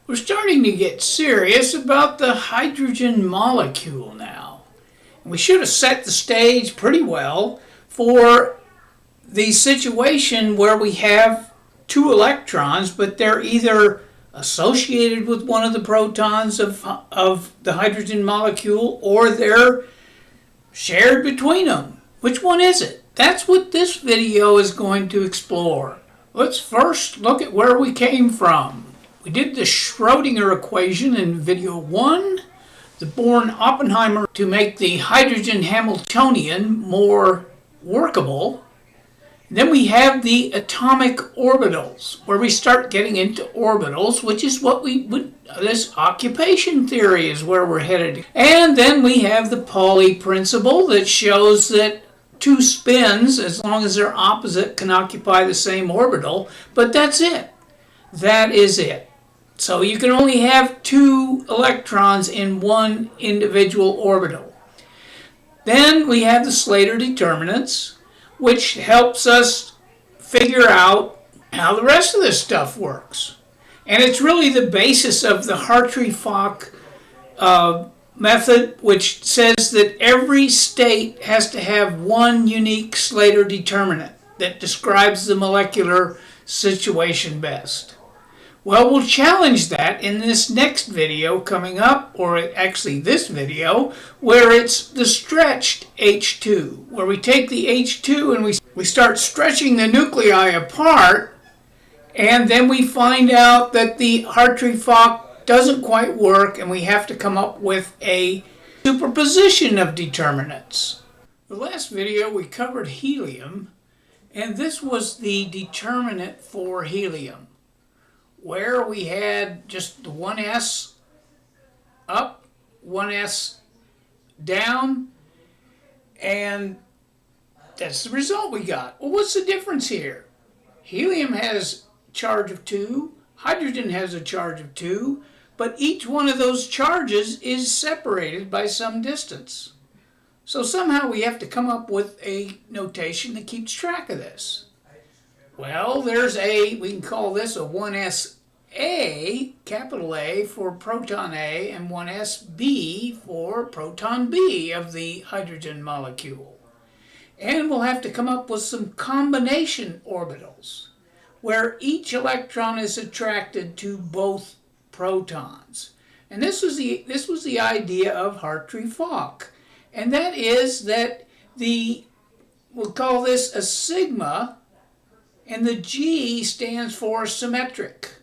We're starting to get serious about the hydrogen molecule now. We should have set the stage pretty well for the situation where we have two electrons, but they're either associated with one of the protons of the hydrogen molecule or they're shared between them. Which one is it? That's what this video is going to explore. Let's first look at where we came from. We did the Schrödinger equation in video 1, the Born-Oppenheimer to make the hydrogen Hamiltonian more workable. Then we have the atomic orbitals, where we start getting into orbitals, which is what this occupation theory is where we're headed. And then we have the Pauli principle that shows that two spins, as long as they're opposite, can occupy the same orbital, but that's it. That is it. So you can only have two electrons in one individual orbital. Then we have the Slater determinants, which helps us figure out how the rest of this stuff works. And it's really the basis of the Hartree-Fock method, which says that every state has to have one unique Slater determinant that describes the molecular situation best. Well, we'll challenge that in this next video coming up, or actually this video, where it's the stretched H2, where we take the H2 and we start stretching the nuclei apart, and then we find out that the Hartree-Fock doesn't quite work, and we have to come up with a superposition of determinants. The last video we covered helium, and this was the determinant for helium, where we had just the 1s up, 1s down, and that's the result we got. Well, what's the difference here? Helium has charge of 2, hydrogen has a charge of 2, but each one of those charges is separated by some distance. So somehow we have to come up with a notation that keeps track of this. Well, we can call this a 1s-A, capital A, for proton A, and 1s-B for proton B of the hydrogen molecule. And we'll have to come up with some combination orbitals, where each electron is attracted to both protons. And this was the idea of Hartree-Fock. And that is that we'll call this a sigma, and the G stands for symmetric.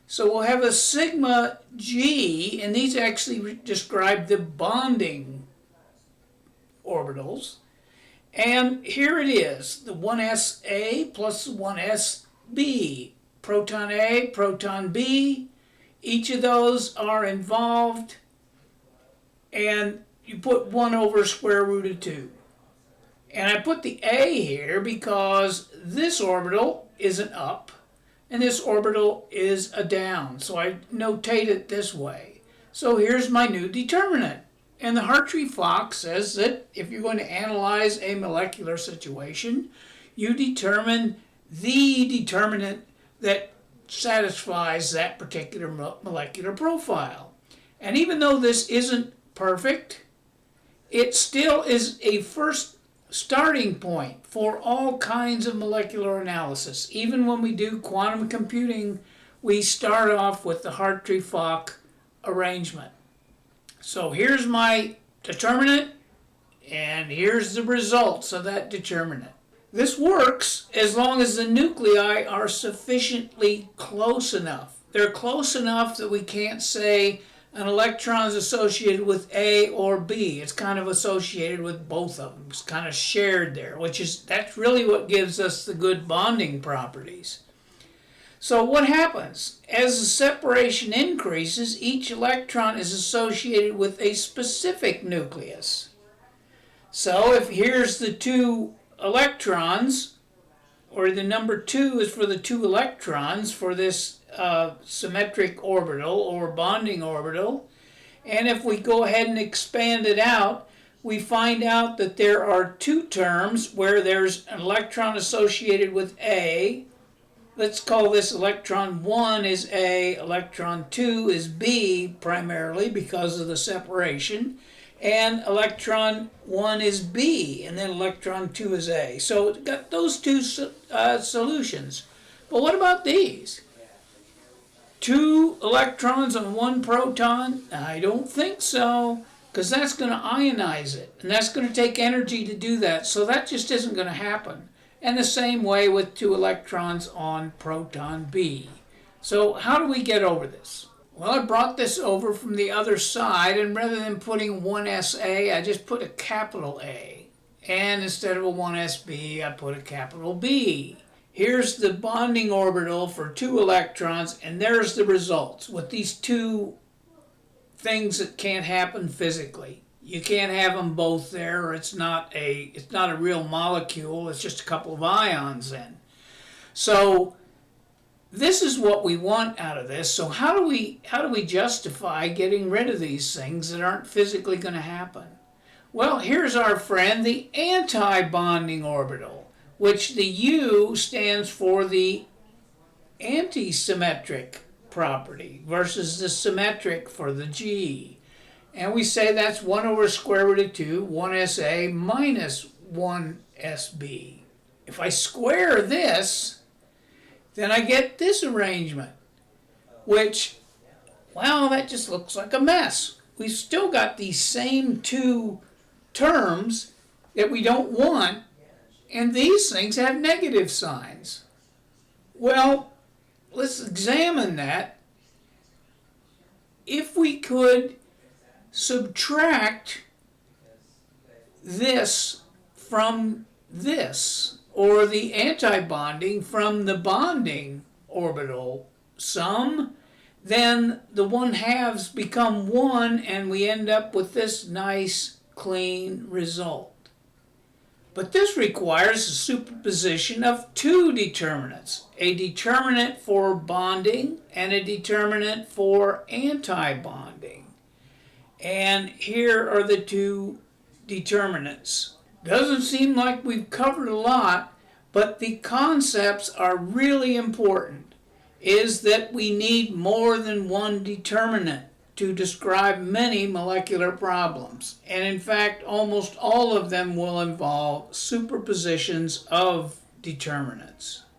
So we'll have a sigma G, and these actually describe the bonding orbitals. And here it is, the 1s-A plus the 1s-B. Proton A, proton B, each of those are involved, and you put 1 over square root of 2. And I put the A here because this orbital is an up and this orbital is a down. So I notate it this way. So here's my new determinant. And the Hartree-Fock says that if you're going to analyze a molecular situation, you determine the determinant that satisfies that particular molecular profile. And even though this isn't perfect, it still is a first starting point for all kinds of molecular analysis. Even when we do quantum computing, we start off with the Hartree-Fock arrangement. So here's my determinant, and here's the results of that determinant. This works as long as the nuclei are sufficiently close enough. They're close enough that we can't say an electron is associated with A or B. It's kind of associated with both of them. It's kind of shared there, that's really what gives us the good bonding properties. So what happens? As the separation increases, each electron is associated with a specific nucleus. So if here's the 2 electrons, or the number 2 is for the 2 electrons for this symmetric orbital or bonding orbital, and if we go ahead and expand it out, we find out that there are 2 terms where there's an electron associated with A let's call this electron 1 is A, electron 2 is B, primarily because of the separation, and electron 1 is B, and then electron 2 is A. So it's got those two solutions. But what about these? 2 electrons on 1 proton? I don't think so, because that's going to ionize it, and that's going to take energy to do that, so that just isn't going to happen. And the same way with 2 electrons on proton B. So how do we get over this? Well, I brought this over from the other side, and rather than putting 1SA, I just put a capital A. And instead of a 1SB, I put a capital B. Here's the bonding orbital for 2 electrons, and there's the results with these 2 things that can't happen physically. You can't have them both there, or it's not a real molecule, it's just a couple of ions in. So this is what we want out of this. So how do we justify getting rid of these things that aren't physically going to happen? Well, here's our friend, the anti-bonding orbital, which the U stands for the anti-symmetric property versus the symmetric for the G. And we say that's 1 over square root of 2, 1SA minus 1SB. If I square this, then I get this arrangement, which, well, that just looks like a mess. We've still got these same 2 terms that we don't want, and these things have negative signs. Well, let's examine that. If we could subtract this from this, or the anti-bonding from the bonding orbital sum, then the 1/2s become 1, and we end up with this nice, clean result. But this requires a superposition of 2 determinants, a determinant for bonding and a determinant for anti-bonding. And here are the 2 determinants. Doesn't seem like we've covered a lot, but the concepts are really important. Is that we need more than one determinant to describe many molecular problems. And in fact, almost all of them will involve superpositions of determinants.